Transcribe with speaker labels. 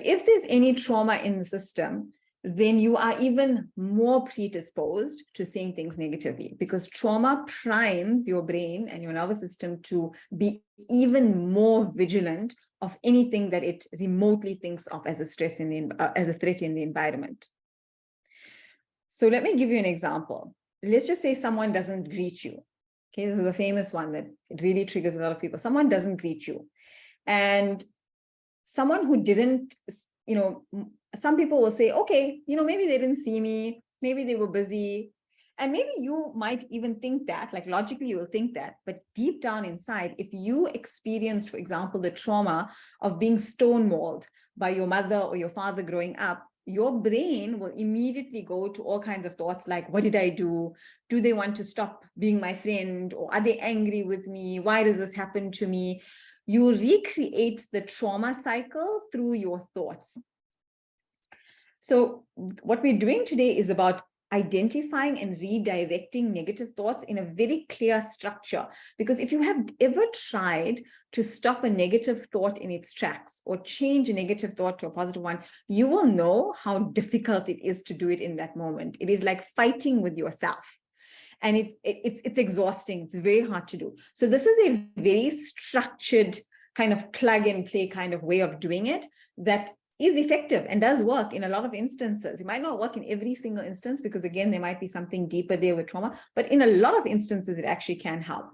Speaker 1: If there's any trauma in the system, then you are even more predisposed to seeing things negatively, because trauma primes your brain and your nervous system to be even more vigilant of anything that it remotely thinks of as a stress in the as a threat in the environment. So let me give you an example. Let's just say someone doesn't greet you. Okay, this is a famous one that it really triggers a lot of people. Someone doesn't greet you, and someone who didn't, some people will say, okay, maybe they didn't see me, maybe they were busy. And maybe you might even think that, like logically you will think that, but deep down inside, if you experienced, for example, the trauma of being stonewalled by your mother or your father growing up, your brain will immediately go to all kinds of thoughts like, what did I do? Do they want to stop being my friend? Or are they angry with me? Why does this happen to me? You recreate the trauma cycle through your thoughts. So what we're doing today is about identifying and redirecting negative thoughts in a very clear structure. Because if you have ever tried to stop a negative thought in its tracks or change a negative thought to a positive one, you will know how difficult it is to do it in that moment. It is like fighting with yourself. And it's exhausting. It's very hard to do. So this is a very structured kind of plug and play kind of way of doing it that is effective and does work in a lot of instances. It might not work in every single instance because, again, there might be something deeper there with trauma, but in a lot of instances, it actually can help.